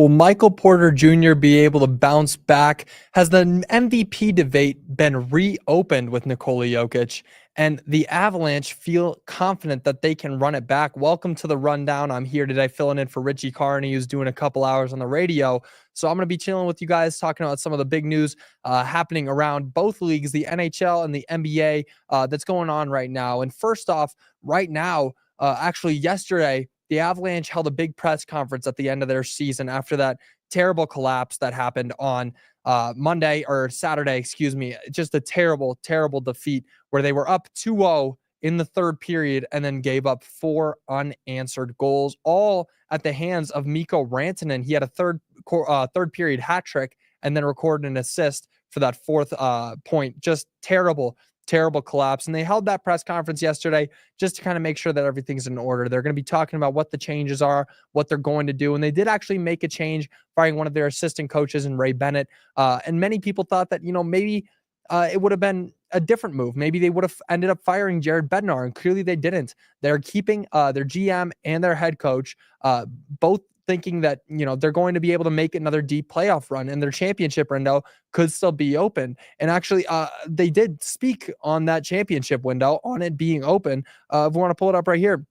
Will Michael Porter Jr. be able to bounce back? Has the MVP debate been reopened with Nikola Jokic? And the Avalanche feel confident that they can run it back. Welcome to the rundown. I'm here today filling in for Richie Carney, who's doing a couple hours on the radio. So I'm going to be chilling with you guys, talking about some of the big news happening around both leagues, the NHL and the NBA, that's going on right now. And first off, right now, actually yesterday, the Avalanche held a big press conference at the end of their season after that terrible collapse that happened on Monday or Saturday, excuse me. Just a terrible, terrible defeat where they were up 2-0 in the third period and then gave up 4 unanswered goals, all at the hands of Mikko Rantanen. He had a third period hat trick and then recorded an assist for that fourth point. Just terrible collapse. And they held that press conference yesterday just to kind of make sure that everything's in order. They're going to be talking about what the changes are, what they're going to do. And they did actually make a change, firing one of their assistant coaches in Ray Bennett. And many people thought that, maybe it would have been a different move. Maybe they would have ended up firing Jared Bednar, and clearly they didn't. They're keeping their GM and their head coach, both thinking that, they're going to be able to make another deep playoff run and their championship window could still be open. And actually, they did speak on that championship window, on it being open. If we want to pull it up right here,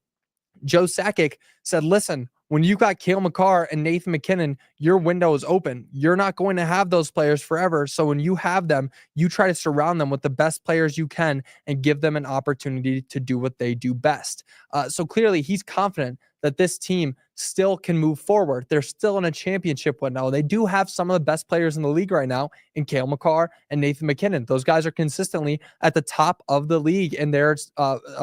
Joe Sakic said, listen, when you got Cale Makar and Nathan MacKinnon, your window is open. You're not going to have those players forever. So when you have them, you try to surround them with the best players you can and give them an opportunity to do what they do best. So clearly he's confident that this team still can move forward. They're still in a championship window. They do have some of the best players in the league right now in Cale Makar and Nathan MacKinnon. Those guys are consistently at the top of the league in their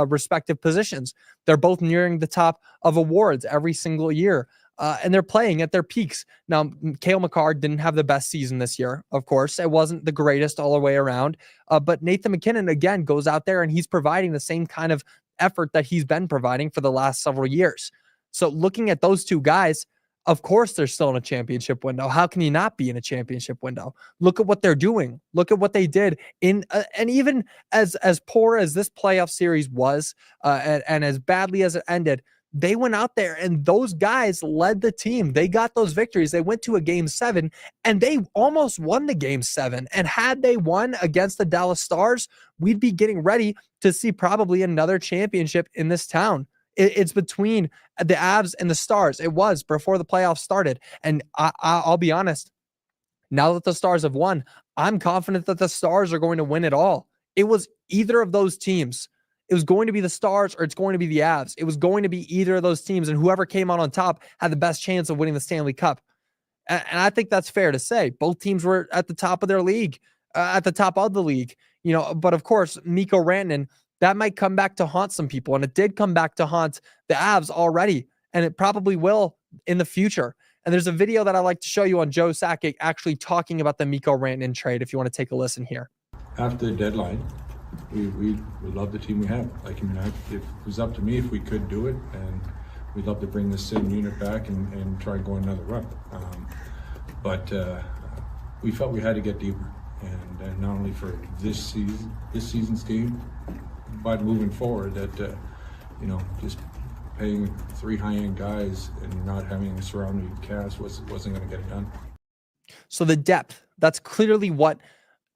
respective positions. They're both nearing the top of awards every single year. And they're playing at their peaks. Now, Cale Makar didn't have the best season this year, of course. It wasn't the greatest all the way around. But Nathan MacKinnon, again, goes out there and he's providing the same kind of effort that he's been providing for the last several years. So looking at those two guys, of course they're still in a championship window. How can you not be in a championship window? Look at what they're doing. Look at what they did in, and even as poor as this playoff series was, and as badly as it ended, they went out there and those guys led the team. They got those victories. They went to a game 7 and they almost won the game 7. And had they won against the Dallas Stars, we'd be getting ready to see probably another championship in this town. It's between the Avs and the Stars. It was before the playoffs started. And I'll be honest, now that the Stars have won, I'm confident that the Stars are going to win it all. It was either of those teams. It was going to be the Stars or it's going to be the Avs. It was going to be either of those teams, and whoever came out on top had the best chance of winning the Stanley Cup. And I think that's fair to say. Both teams were at the top of their league, at the top of the league. But of course, Mikko Rantanen, that might come back to haunt some people. And it did come back to haunt the Avs already. And it probably will in the future. And there's a video that I like to show you on Joe Sakic actually talking about the Mikko Rantanen trade, if you want to take a listen here. After the deadline, we love the team we have. If it was up to me, if we could do it, and we'd love to bring this same unit back and try and go another run. But we felt we had to get deeper. And not only for this season's team, but moving forward, that just paying 3 high-end guys and not having a surrounding cast wasn't going to get it done. So the depth, that's clearly what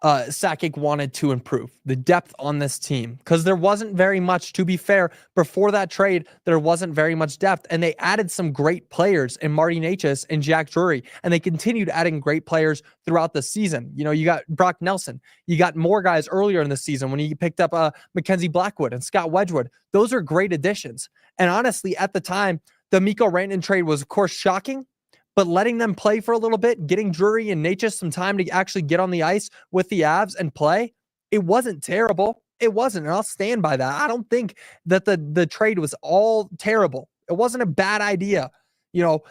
Sakic wanted to improve, the depth on this team, because there wasn't very much, to be fair. Before that trade, there wasn't very much depth, and they added some great players in Marty Necas and Jack Drury, and they continued adding great players throughout the season. You got Brock Nelson. You got more guys earlier in the season when you picked up Mackenzie Blackwood and Scott Wedgwood. Those are great additions. And honestly, at the time, the Mikko Rantanen trade was, of course, shocking, but letting them play for a little bit, getting Drury and Necas some time to actually get on the ice with the Avs and play, it wasn't terrible. It wasn't, and I'll stand by that. I don't think that the trade was all terrible. It wasn't a bad idea. You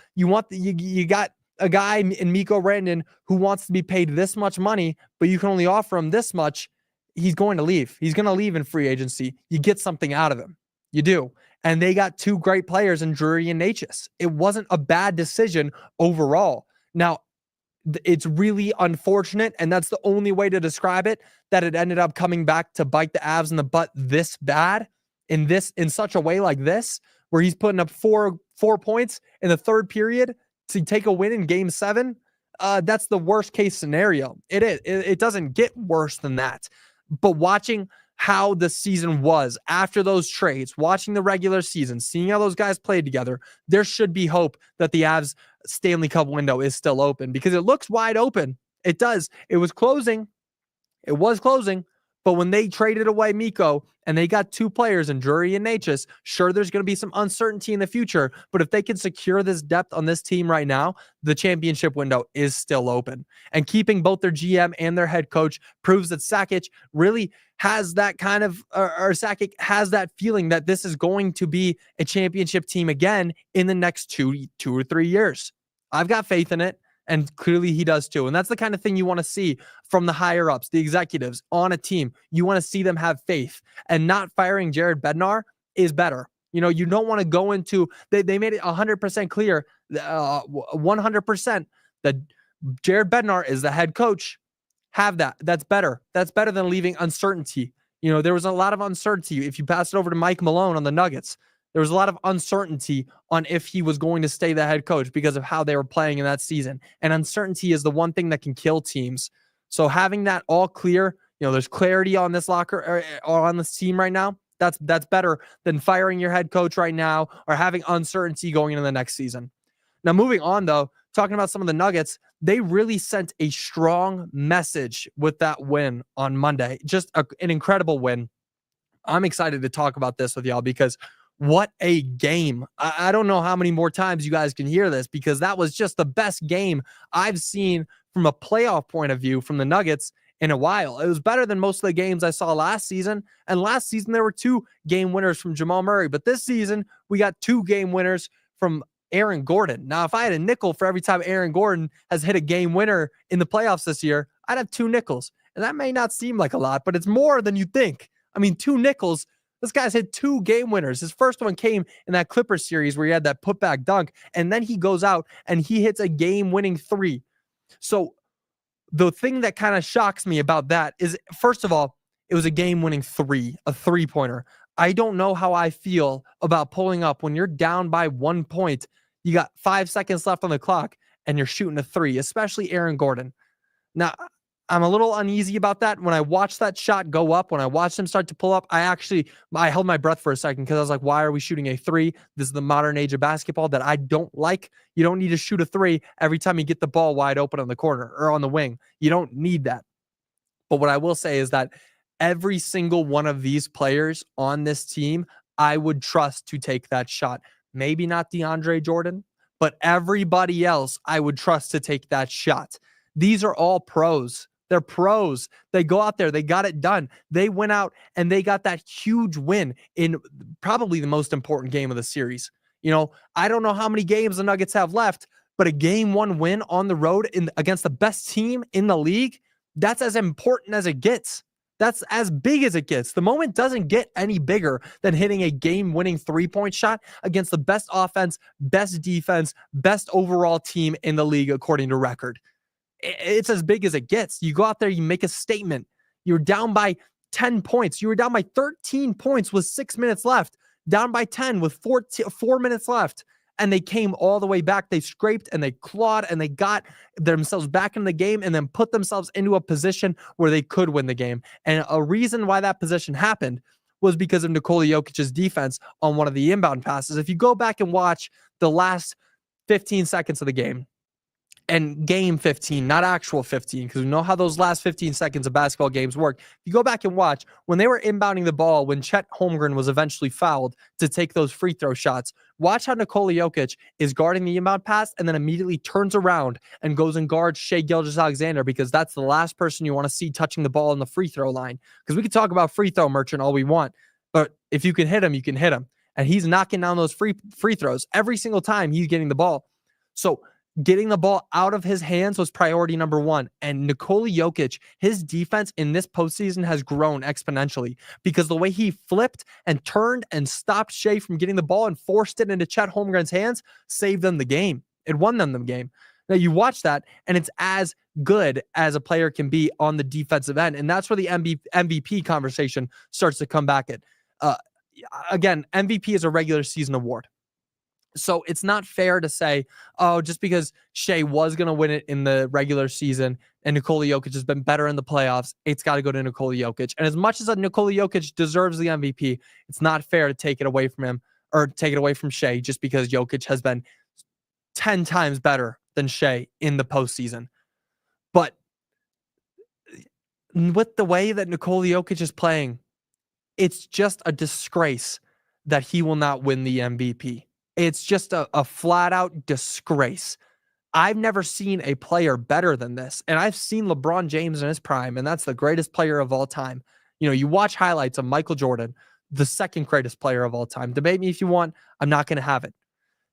got a guy in Mikko Rantanen who wants to be paid this much money, but you can only offer him this much. He's going to leave. He's going to leave in free agency. You get something out of him. You do. And they got 2 great players in Drury and Necas. It wasn't a bad decision overall. Now, it's really unfortunate, and that's the only way to describe it, that it ended up coming back to bite the Avs in the butt this bad, in such a way like this, where he's putting up four points in the third period to take a win in game 7, that's the worst case scenario. It is. It doesn't get worse than that. But watching how the season was after those trades, watching the regular season, seeing how those guys played together, there should be hope that the Avs Stanley Cup window is still open, because it looks wide open. It does. It was closing. But when they traded away Mikko and they got 2 players in Drury and Natchez, sure, there's going to be some uncertainty in the future, but if they can secure this depth on this team right now, the championship window is still open. And keeping both their GM and their head coach proves that Sakic really has that kind of, or Sakic has that feeling that this is going to be a championship team again in the next 2 or 3 years. I've got faith in it. And clearly he does too. And that's the kind of thing you want to see from the higher ups, the executives on a team. You want to see them have faith, and not firing Jared Bednar is better. You don't want to go into, they made it 100% clear, 100% that Jared Bednar is the head coach. Have that. That's better. That's better than leaving uncertainty. There was a lot of uncertainty. If you pass it over to Mike Malone on the Nuggets, there was a lot of uncertainty on if he was going to stay the head coach because of how they were playing in that season. And uncertainty is the one thing that can kill teams. So having that all clear, there's clarity on this locker or on this team right now. That's better than firing your head coach right now or having uncertainty going into the next season. Now, moving on, though, talking about some of the Nuggets, they really sent a strong message with that win on Monday. Just an incredible win. I'm excited to talk about this with y'all because what a game. I don't know how many more times you guys can hear this, because that was just the best game I've seen from a playoff point of view from the Nuggets in a while. It was better than most of the games I saw last season. And last season, there were 2 game winners from Jamal Murray. But this season, we got 2 game winners from Aaron Gordon. Now, if I had a nickel for every time Aaron Gordon has hit a game winner in the playoffs this year, I'd have 2 nickels. And that may not seem like a lot, but it's more than you think. I mean, 2 nickels. This guy's hit 2 game winners. His first one came in that Clippers series where he had that putback dunk, and then he goes out and he hits a game-winning 3. So the thing that kind of shocks me about that is, first of all, it was a game-winning 3, a 3-pointer. I don't know how I feel about pulling up when you're down by 1 point. You got 5 seconds left on the clock, and you're shooting a 3, especially Aaron Gordon. Now, I'm a little uneasy about that. When I watched that shot go up, when I watched him start to pull up, I held my breath for a second because I was like, why are we shooting a 3? This is the modern age of basketball that I don't like. You don't need to shoot a 3 every time you get the ball wide open on the corner or on the wing. You don't need that. But what I will say is that every single one of these players on this team, I would trust to take that shot. Maybe not DeAndre Jordan, but everybody else I would trust to take that shot. These are all pros. They're pros. They go out there. They got it done. They went out and they got that huge win in probably the most important game of the series. I don't know how many games the Nuggets have left, but a game 1 win on the road against the best team in the league, that's as important as it gets. That's as big as it gets. The moment doesn't get any bigger than hitting a game-winning 3-point shot against the best offense, best defense, best overall team in the league according to record. It's as big as it gets. You go out there, you make a statement. You're down by 10 points. You were down by 13 points with 6 minutes left, down by 10 with 4 minutes left. And they came all the way back. They scraped and they clawed and they got themselves back in the game and then put themselves into a position where they could win the game. And a reason why that position happened was because of Nikola Jokic's defense on one of the inbound passes. If you go back and watch the last 15 seconds of the game, and game 15, not actual 15, because we know how those last 15 seconds of basketball games work. If you go back and watch, when they were inbounding the ball, when Chet Holmgren was eventually fouled to take those free throw shots, watch how Nikola Jokic is guarding the inbound pass and then immediately turns around and goes and guards Shai Gilgeous-Alexander, because that's the last person you want to see touching the ball on the free throw line. Because we could talk about free throw merchant all we want, but if you can hit him, you can hit him. And he's knocking down those free throws every single time he's getting the ball. So getting the ball out of his hands was priority number 1. And Nikola Jokic, his defense in this postseason has grown exponentially because the way he flipped and turned and stopped Shai from getting the ball and forced it into Chet Holmgren's hands saved them the game. It won them the game. Now you watch that and it's as good as a player can be on the defensive end. And that's where the MVP conversation starts to come back at. Again, MVP is a regular season award. So it's not fair to say, oh, just because Shai was going to win it in the regular season and Nikola Jokic has been better in the playoffs, it's got to go to Nikola Jokic. And as much as Nikola Jokic deserves the MVP, it's not fair to take it away from him or take it away from Shai just because Jokic has been 10 times better than Shai in the postseason. But with the way that Nikola Jokic is playing, it's just a disgrace that he will not win the MVP. It's just a flat out disgrace. I've never seen a player better than this. And I've seen LeBron James in his prime, and that's the greatest player of all time. You know, you watch highlights of Michael Jordan, the second greatest player of all time. Debate me if you want. I'm not going to have it.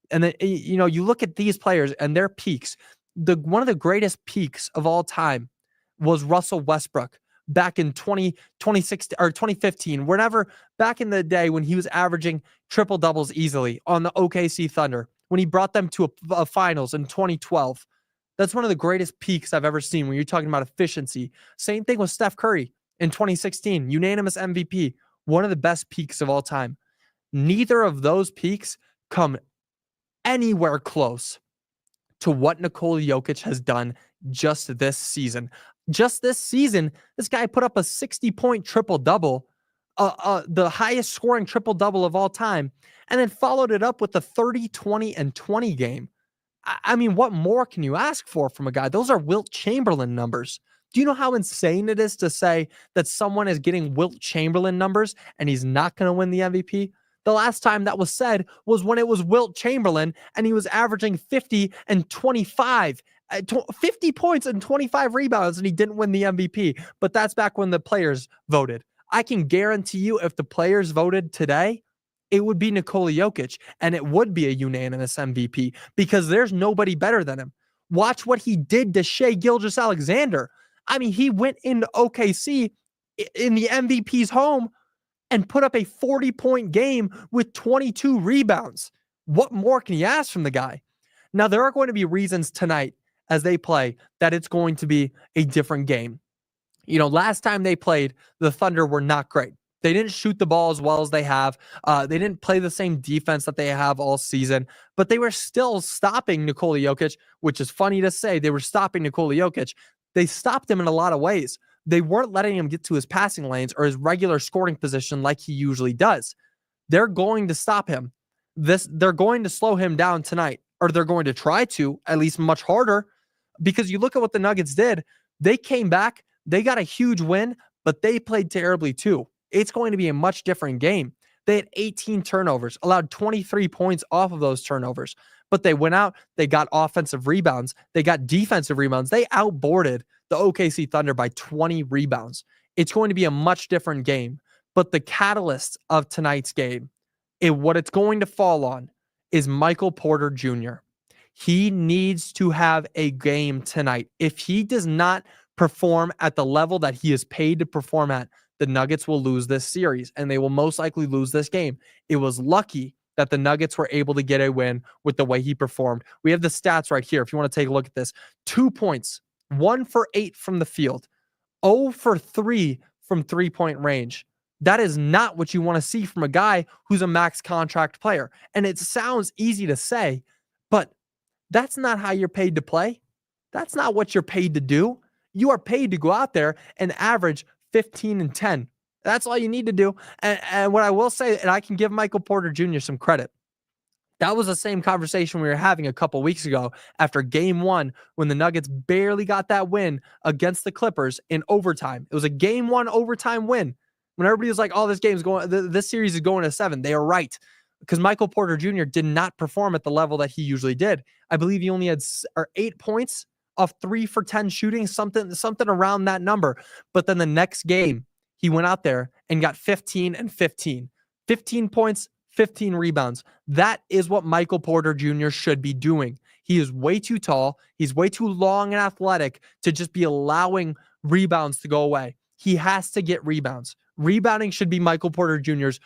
And then, you know, you look at these players and their peaks. One of the greatest peaks of all time was Russell Westbrook back in 2016 or 2015, whenever back in the day when he was averaging triple doubles easily on the OKC Thunder, when he brought them to a finals in 2012. That's one of the greatest peaks I've ever seen when you're talking about efficiency. Same thing with Steph Curry in 2016, unanimous MVP, one of the best peaks of all time. Neither of those peaks come anywhere close to what Nikola Jokic has done just this season. Just this season, this guy put up a 60-point triple-double, the highest scoring triple-double of all time, and then followed it up with the 30, 20, and 20 game. I mean, what more can you ask for from a guy? Those are Wilt Chamberlain numbers. Do you know how insane it is to say that someone is getting Wilt Chamberlain numbers and he's not going to win the MVP? The last time that was said was when it was Wilt Chamberlain and he was averaging 50 and 25, 50 points and 25 rebounds, and he didn't win the MVP. But that's back when the players voted. I can guarantee you if the players voted today, it would be Nikola Jokic, and it would be a unanimous MVP because there's nobody better than him. Watch what he did to Shai Gilgeous-Alexander. I mean, he went into OKC in the MVP's home and put up a 40-point game with 22 rebounds. What more can you ask from the guy? Now, there are going to be reasons tonight as they play that it's going to be a different game. You know, last time they played, the Thunder were not great. They didn't shoot the ball as well as they have. They didn't play the same defense that they have all season, but they were still stopping Nikola Jokic, which is funny to say. They were stopping Nikola Jokic. They stopped him in a lot of ways. They weren't letting him get to his passing lanes or his regular scoring position like he usually does. They're going to stop him. They're going to slow him down tonight, or they're going to try to, at least much harder, because you look at what the Nuggets did. They came back. They got a huge win, but they played terribly too. It's going to be a much different game. They had 18 turnovers, allowed 23 points off of those turnovers, but they went out, they got offensive rebounds, they got defensive rebounds. They outboarded the OKC Thunder by 20 rebounds. It's going to be a much different game, but the catalyst of tonight's game, what it's going to fall on is Michael Porter Jr. He needs to have a game tonight. If he does not perform at the level that he is paid to perform at, the Nuggets will lose this series, and they will most likely lose this game. It was lucky that the Nuggets were able to get a win with the way he performed. We have the stats right here if you want to take a look at this. 2 points, 1 for 8 from the field, 0 for 3 from three-point range. That is not what you want to see from a guy who's a max contract player. And it sounds easy to say, but that's not how you're paid to play. That's not what you're paid to do. You are paid to go out there and average 15 and 10. That's all you need to do. And what I will say, and I can give Michael Porter Jr. some credit, that was the same conversation we were having a couple weeks ago after game 1 when the Nuggets barely got that win against the Clippers in overtime. It was a game 1 overtime win. When everybody was like, oh, this series is going to 7. They are right. Because Michael Porter Jr. did not perform at the level that he usually did. I believe he only had 8 points off 3 for 10 shooting, something around that number. But then the next game, he went out there and got 15 and 15. 15 points, 15 rebounds. That is what Michael Porter Jr. should be doing. He is way too tall. He's way too long and athletic to just be allowing rebounds to go away. He has to get rebounds. Rebounding should be Michael Porter Jr.'s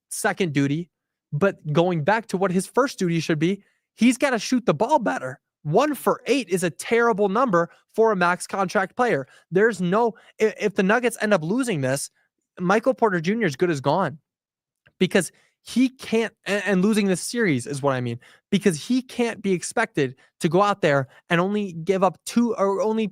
second duty. But going back to what his first duty should be, he's got to shoot the ball better. 1 for 8 is a terrible number for a max contract player. There's no, if the Nuggets end up losing this, Michael Porter Jr. is good as gone because he can't, and losing this series is what I mean, because he can't be expected to go out there and only give up 2 or only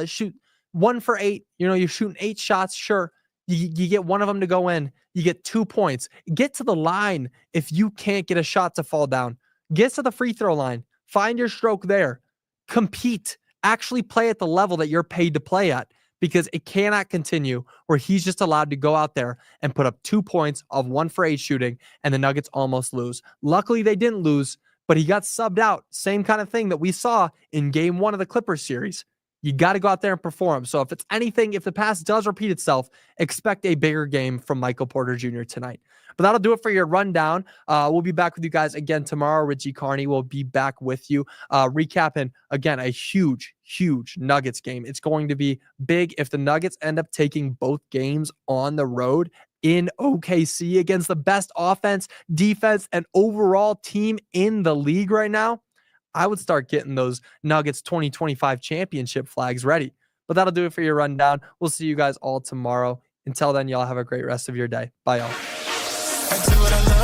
shoot 1 for 8. You're shooting 8 shots. Sure. You get one of them to go in. You get 2 points. Get to the line if you can't get a shot to fall down. Get to the free throw line. Find your stroke there. Compete. Actually play at the level that you're paid to play at, because it cannot continue where he's just allowed to go out there and put up 2 points of 1 for 8 shooting and the Nuggets almost lose. Luckily, they didn't lose, but he got subbed out. Same kind of thing that we saw in game 1 of the Clippers series. You got to go out there and perform. So if it's anything, if the past does repeat itself, expect a bigger game from Michael Porter Jr. tonight. But that'll do it for your rundown. We'll be back with you guys again tomorrow. Richie Carney will be back with you, recapping, again, a huge Nuggets game. It's going to be big if the Nuggets end up taking both games on the road in OKC against the best offense, defense, and overall team in the league right now. I would start getting those Nuggets 2025 championship flags ready. But that'll do it for your rundown. We'll see you guys all tomorrow. Until then, y'all have a great rest of your day. Bye, y'all.